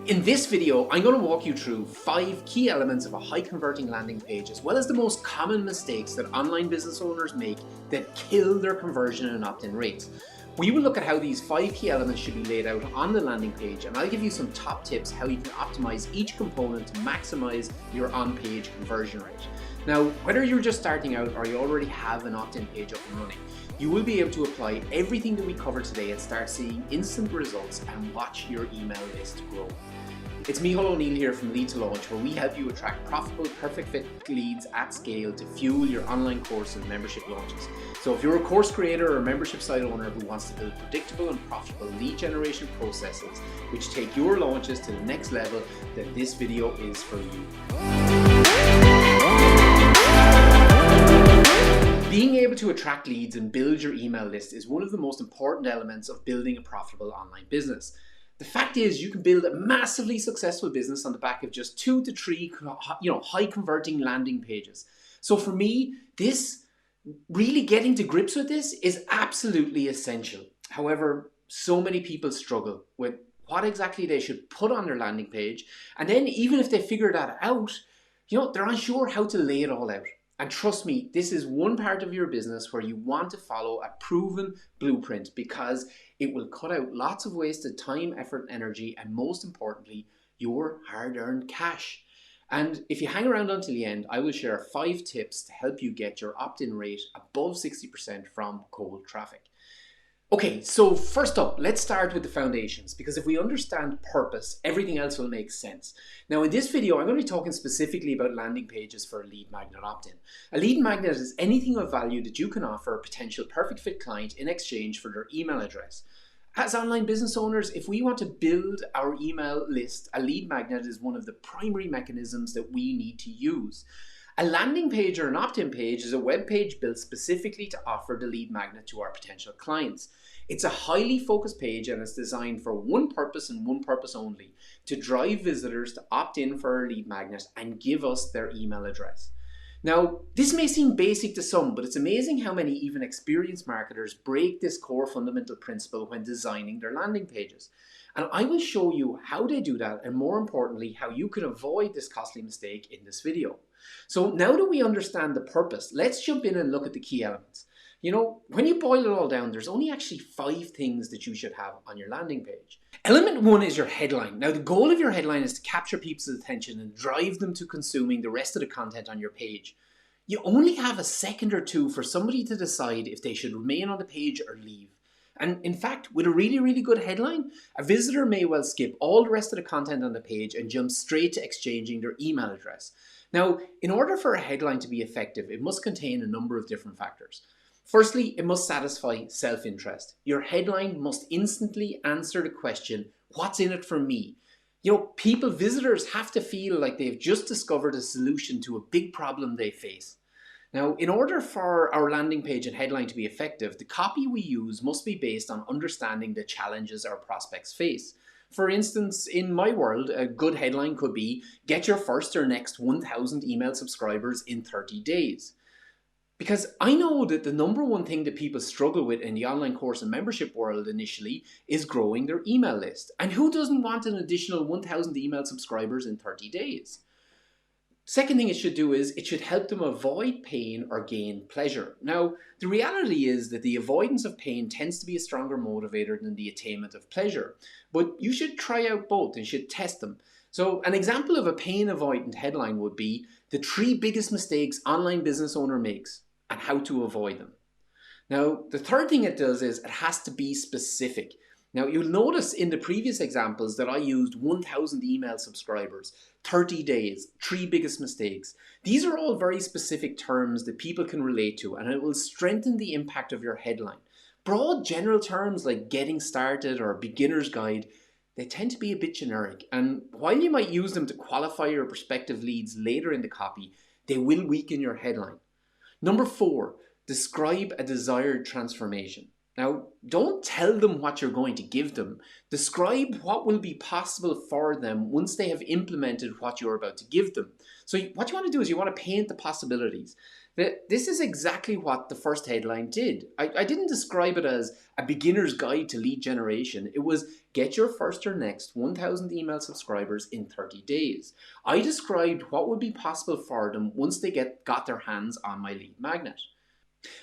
In this video, I'm going to walk you through 5 key elements of a high converting landing page, as well as the most common mistakes that online business owners make that kill their conversion and opt-in rates. We will look at how these 5 key elements should be laid out on the landing page, and I'll give you some top tips how you can optimize each component to maximize your on-page conversion rate. Now, whether you're just starting out or you already have an opt-in page up and running, you will be able to apply everything that we cover today and start seeing instant results and watch your email list grow. It's Micheál O'Neill here from Lead to Launch, where we help you attract profitable, perfect fit leads at scale to fuel your online course and membership launches. So if you're a course creator or membership site owner who wants to build predictable and profitable lead generation processes which take your launches to the next level, then this video is for you. Being able to attract leads and build your email list is one of the most important elements of building a profitable online business. The fact is, you can build a massively successful business on the back of just 2 to 3 high converting landing pages. So for me, really getting to grips with this is absolutely essential. However, so many people struggle with what exactly they should put on their landing page. And then even if they figure that out, they're unsure how to lay it all out. And trust me, this is one part of your business where you want to follow a proven blueprint because it will cut out lots of wasted time, effort, energy, and most importantly, your hard-earned cash. And if you hang around until the end, I will share 5 tips to help you get your opt-in rate above 60% from cold traffic. Okay, so first up, let's start with the foundations, because if we understand purpose, everything else will make sense. Now in this video, I'm going to be talking specifically about landing pages for a lead magnet opt-in. A lead magnet is anything of value that you can offer a potential perfect fit client in exchange for their email address. As online business owners, if we want to build our email list, a lead magnet is one of the primary mechanisms that we need to use. A landing page or an opt-in page is a web page built specifically to offer the lead magnet to our potential clients. It's a highly focused page and it's designed for one purpose and one purpose only: to drive visitors to opt in for our lead magnet and give us their email address. Now, this may seem basic to some, but it's amazing how many even experienced marketers break this core fundamental principle when designing their landing pages. And I will show you how they do that, and more importantly, how you can avoid this costly mistake in this video. So now that we understand the purpose, let's jump in and look at the key elements. When you boil it all down, there's only actually 5 things that you should have on your landing page. Element 1 is your headline. Now, the goal of your headline is to capture people's attention and drive them to consuming the rest of the content on your page. You only have a second or 2 for somebody to decide if they should remain on the page or leave. And in fact, with a really, really good headline, a visitor may well skip all the rest of the content on the page and jump straight to exchanging their email address. Now, in order for a headline to be effective, it must contain a number of different factors. Firstly, it must satisfy self-interest. Your headline must instantly answer the question, what's in it for me? Visitors have to feel like they've just discovered a solution to a big problem they face. Now, in order for our landing page and headline to be effective, the copy we use must be based on understanding the challenges our prospects face. For instance, in my world, a good headline could be, get your first or next 1,000 email subscribers in 30 days. Because I know that the number one thing that people struggle with in the online course and membership world initially is growing their email list. And who doesn't want an additional 1,000 email subscribers in 30 days? Second thing it should do is it should help them avoid pain or gain pleasure. Now, the reality is that the avoidance of pain tends to be a stronger motivator than the attainment of pleasure. But you should try out both and should test them. So an example of a pain avoidant headline would be the 3 biggest mistakes online business owner makes and how to avoid them. Now, the third thing it does is it has to be specific. Now, you'll notice in the previous examples that I used 1,000 email subscribers, 30 days, 3 biggest mistakes. These are all very specific terms that people can relate to, and it will strengthen the impact of your headline. Broad general terms like getting started or beginner's guide, they tend to be a bit generic, and while you might use them to qualify your prospective leads later in the copy, they will weaken your headline. Number 4, describe a desired transformation. Now, don't tell them what you're going to give them. Describe what will be possible for them once they have implemented what you're about to give them. So what you want to do is you want to paint the possibilities. This is exactly what the first headline did. I didn't describe it as a beginner's guide to lead generation. It was get your first or next 1,000 email subscribers in 30 days. I described what would be possible for them once they got their hands on my lead magnet.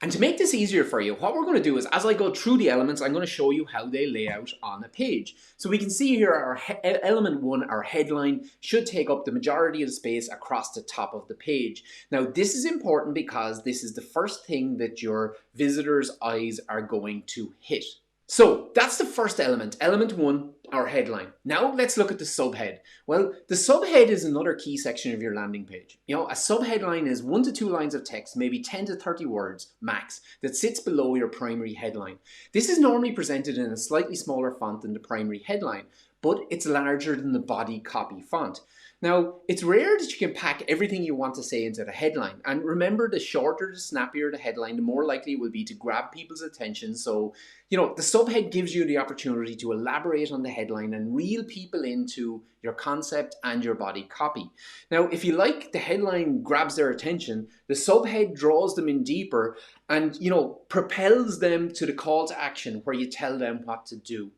And to make this easier for you, what we're going to do is, as I go through the elements, I'm going to show you how they lay out on a page. So we can see here our element 1, our headline, should take up the majority of the space across the top of the page. Now, this is important because this is the first thing that your visitors' eyes are going to hit. So that's the first element, element 1, our headline. Now let's look at the subhead. Well, the subhead is another key section of your landing page. You know, a subheadline is 1 to 2 lines of text, maybe 10 to 30 words max, that sits below your primary headline. This is normally presented in a slightly smaller font than the primary headline, but it's larger than the body copy font. Now, it's rare that you can pack everything you want to say into the headline. And remember, the shorter, the snappier the headline, the more likely it will be to grab people's attention. So, you know, the subhead gives you the opportunity to elaborate on the headline and reel people into your concept and your body copy. Now, if you like, the headline grabs their attention, the subhead draws them in deeper and, you know, propels them to the call to action where you tell them what to do.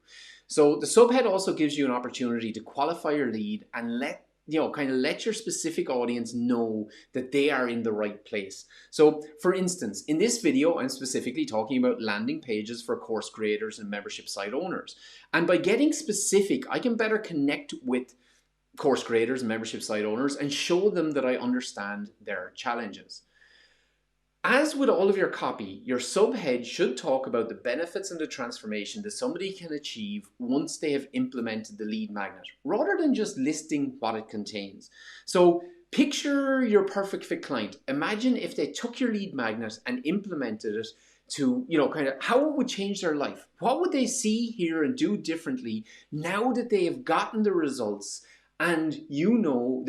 So the subhead also gives you an opportunity to qualify your lead and let your specific audience know that they are in the right place. So for instance, in this video, I'm specifically talking about landing pages for course creators and membership site owners. And by getting specific, I can better connect with course creators and membership site owners and show them that I understand their challenges. As with all of your copy, your subhead should talk about the benefits and the transformation that somebody can achieve once they have implemented the lead magnet, rather than just listing what it contains. So picture your perfect fit client. Imagine if they took your lead magnet and implemented it to, how it would change their life. What would they see, hear, and do differently now that they have gotten the results and you know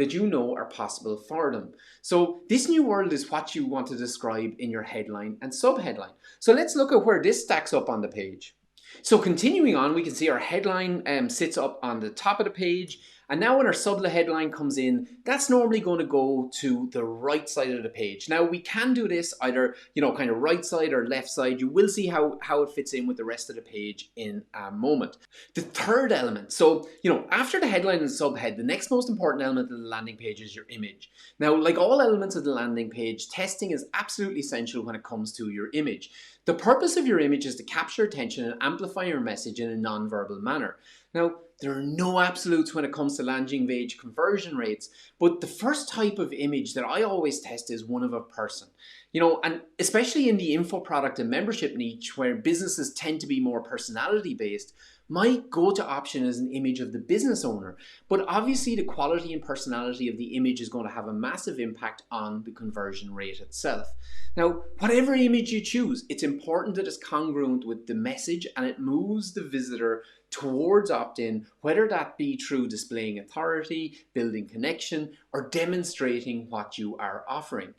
are possible for them. So this new world is what you want to describe in your headline and subheadline. So let's look at where this stacks up on the page. So continuing on, we can see our headline sits up on the top of the page. And now when our subheadline comes in, that's normally going to go to the right side of the page. Now we can do this either, kind of right side or left side. You will see how it fits in with the rest of the page in a moment. The third element, so, after the headline and subhead, the next most important element of the landing page is your image. Now, like all elements of the landing page, testing is absolutely essential when it comes to your image. The purpose of your image is to capture attention and amplify your message in a non-verbal manner. Now, there are no absolutes when it comes to landing page conversion rates, but the first type of image that I always test is one of a person. And especially in the info product and membership niche where businesses tend to be more personality based, my go-to option is an image of the business owner. But obviously the quality and personality of the image is going to have a massive impact on the conversion rate itself. Now, whatever image you choose, it's important that it's congruent with the message and it moves the visitor towards opt-in, whether that be through displaying authority, building connection, or demonstrating what you are offering.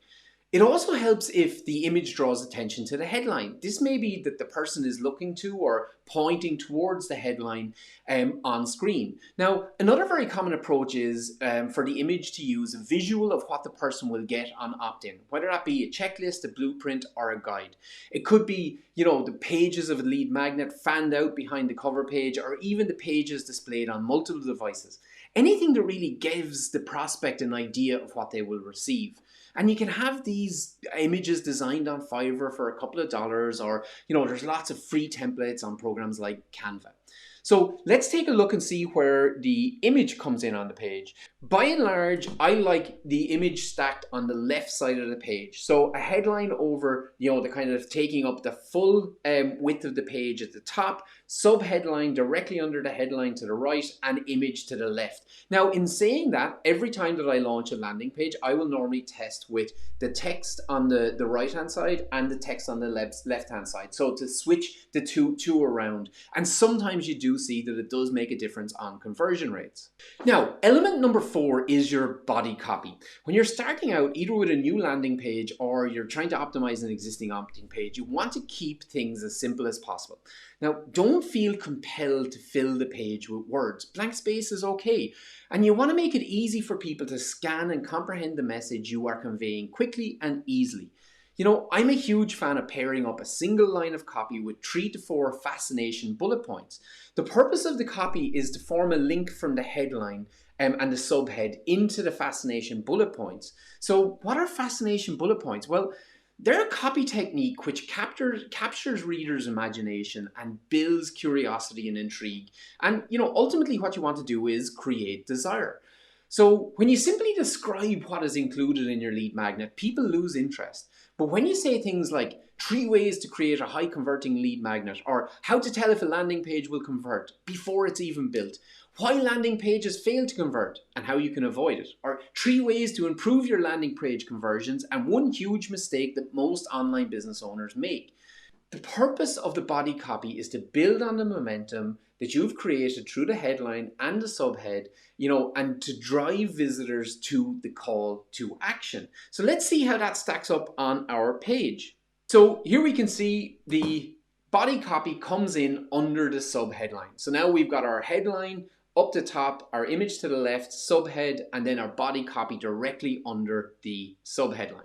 It also helps if the image draws attention to the headline. This may be that the person is looking to or pointing towards the headline on screen. Now, another very common approach is for the image to use a visual of what the person will get on opt-in, whether that be a checklist, a blueprint, or a guide. It could be, the pages of a lead magnet fanned out behind the cover page, or even the pages displayed on multiple devices. Anything that really gives the prospect an idea of what they will receive. And you can have these images designed on Fiverr for a couple of dollars, or, there's lots of free templates on programs like Canva. So let's take a look and see where the image comes in on the page. By and large, I like the image stacked on the left side of the page. So a headline over, the kind of taking up the full width of the page at the top, subheadline directly under the headline to the right, and image to the left. Now, in saying that, every time that I launch a landing page, I will normally test with the text on the right-hand side and the text on the left-hand side. So to switch the two around. And sometimes you do see that it does make a difference on conversion rates. Now, element number 4 is your body copy. When you're starting out, either with a new landing page or you're trying to optimize an existing opt-in page, you want to keep things as simple as possible. Now, don't feel compelled to fill the page with words. Blank space is okay. And you want to make it easy for people to scan and comprehend the message you are conveying quickly and easily. You know, I'm a huge fan of pairing up a single line of copy with 3 to 4 fascination bullet points. The purpose of the copy is to form a link from the headline and the subhead into the fascination bullet points. So what are fascination bullet points? Well, they're a copy technique which captures readers' imagination and builds curiosity and intrigue. And you know, ultimately what you want to do is create desire. So when you simply describe what is included in your lead magnet, people lose interest. But when you say things like 3 ways to create a high converting lead magnet, or how to tell if a landing page will convert before it's even built, why landing pages fail to convert and how you can avoid it, or 3 ways to improve your landing page conversions and one huge mistake that most online business owners make. The purpose of the body copy is to build on the momentum that you've created through the headline and the subhead, you know, and to drive visitors to the call to action. So let's see how that stacks up on our page. So here we can see the body copy comes in under the subheadline. So now we've got our headline up the top, our image to the left, subhead, and then our body copy directly under the subheadline.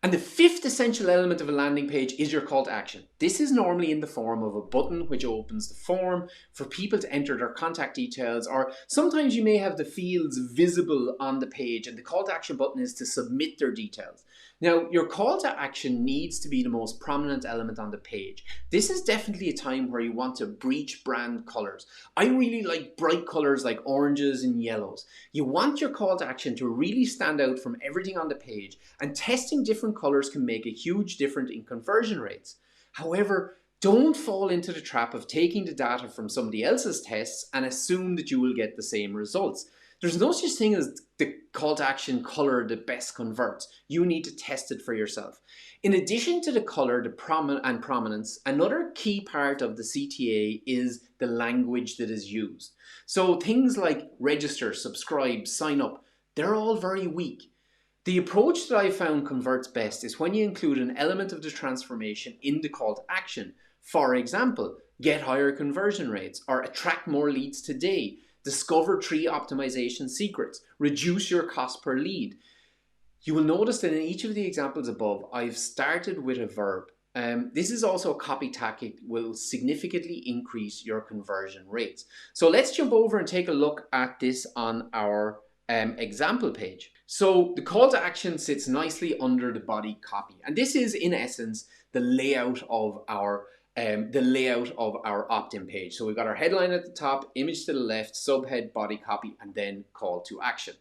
And the 5th essential element of a landing page is your call to action. This is normally in the form of a button which opens the form for people to enter their contact details, or sometimes you may have the fields visible on the page and the call to action button is to submit their details. Now, your call to action needs to be the most prominent element on the page. This is definitely a time where you want to breach brand colors. I really like bright colors like oranges and yellows. You want your call to action to really stand out from everything on the page, and testing different colors can make a huge difference in conversion rates. However, don't fall into the trap of taking the data from somebody else's tests and assume that you will get the same results. There's no such thing as the call to action color that best converts. You need to test it for yourself. In addition to the color and prominence, another key part of the CTA is the language that is used. So things like register, subscribe, sign up, they're all very weak. The approach that I found converts best is when you include an element of the transformation in the call to action. For example, get higher conversion rates, or attract more leads today, discover 3 optimization secrets, reduce your cost per lead. You will notice that in each of the examples above, I've started with a verb. This is also a copy tactic that will significantly increase your conversion rates. So let's jump over and take a look at this on our example page. So the call to action sits nicely under the body copy, and this is in essence the layout of our opt-in page. So we've got our headline at the top, image to the left, subhead, body copy, and then call to action.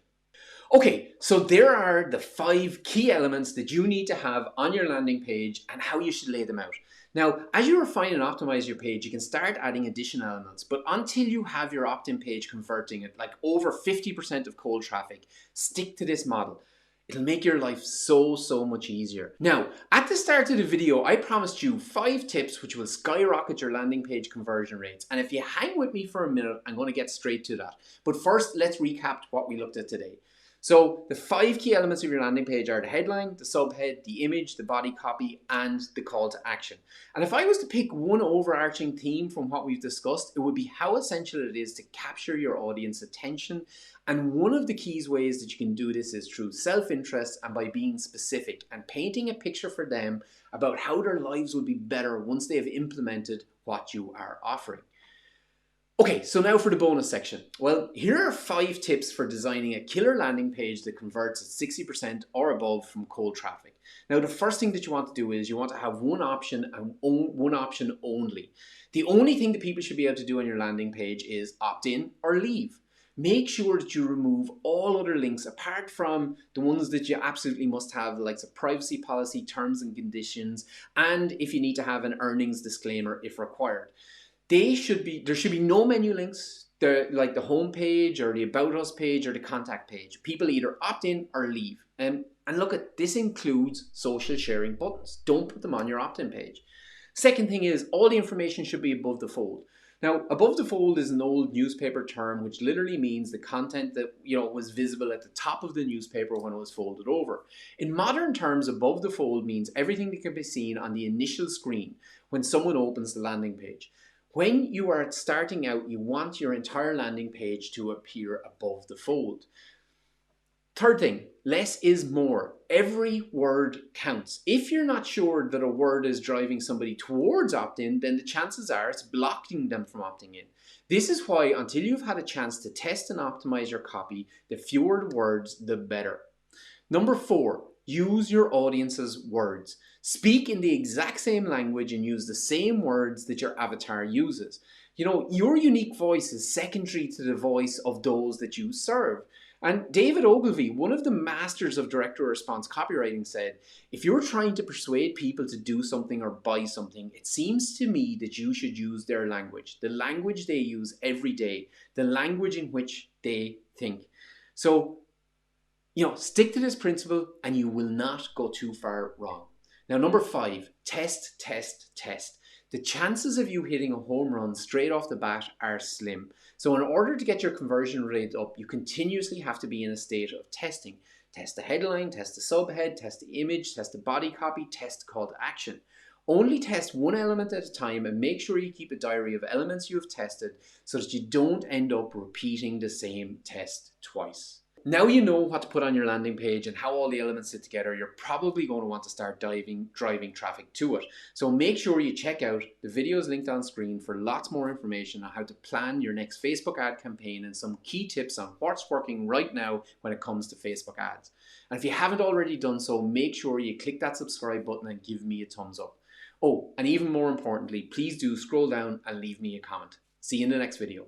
Okay, so there are the 5 key elements that you need to have on your landing page and how you should lay them out. Now, as you refine and optimize your page, you can start adding additional elements, but until you have your opt-in page converting at like over 50% of cold traffic, stick to this model. It'll make your life so much easier. Now, at the start of the video, I promised you 5 tips which will skyrocket your landing page conversion rates. And if you hang with me for a minute, I'm going to get straight to that. But first, let's recap what we looked at today. So the 5 key elements of your landing page are the headline, the subhead, the image, the body copy, and the call to action. And if I was to pick one overarching theme from what we've discussed, it would be how essential it is to capture your audience attention. And one of the key ways that you can do this is through self-interest and by being specific and painting a picture for them about how their lives will be better once they have implemented what you are offering. Okay, so now for the bonus section. Well, here are 5 tips for designing a killer landing page that converts at 60% or above from cold traffic. Now, the first thing that you want to do is you want to have one option and one option only. The only thing that people should be able to do on your landing page is opt in or leave. Make sure that you remove all other links apart from the ones that you absolutely must have, like the privacy policy, terms and conditions, and if you need to have an earnings disclaimer if required. There should be no menu links, like the home page or the About Us page or the contact page. People either opt in or leave. And look, this includes social sharing buttons. Don't put them on your opt-in page. Second thing is all the information should be above the fold. Now, above the fold is an old newspaper term which literally means the content that was visible at the top of the newspaper when it was folded over. In modern terms, above the fold means everything that can be seen on the initial screen when someone opens the landing page. When you are starting out, you want your entire landing page to appear above the fold. Third thing, less is more. Every word counts. If you're not sure that a word is driving somebody towards opt-in, then the chances are it's blocking them from opting in. This is why until you've had a chance to test and optimize your copy, the fewer the words, the better. Number 4, use your audience's words. Speak in the exact same language and use the same words that your avatar uses. You know, your unique voice is secondary to the voice of those that you serve. And David Ogilvy, one of the masters of direct response copywriting, said, if you're trying to persuade people to do something or buy something, it seems to me that you should use their language, the language they use every day, the language in which they think. So, stick to this principle and you will not go too far wrong. Now, number 5, test, test, test. The chances of you hitting a home run straight off the bat are slim. So in order to get your conversion rate up, you continuously have to be in a state of testing. Test the headline, test the subhead, test the image, test the body copy, test call to action. Only test one element at a time and make sure you keep a diary of elements you have tested so that you don't end up repeating the same test twice. Now you know what to put on your landing page and how all the elements sit together, you're probably going to want to start driving traffic to it. So make sure you check out the videos linked on screen for lots more information on how to plan your next Facebook ad campaign and some key tips on what's working right now when it comes to Facebook ads. And if you haven't already done so, make sure you click that subscribe button and give me a thumbs up. Oh, and even more importantly, please do scroll down and leave me a comment. See you in the next video.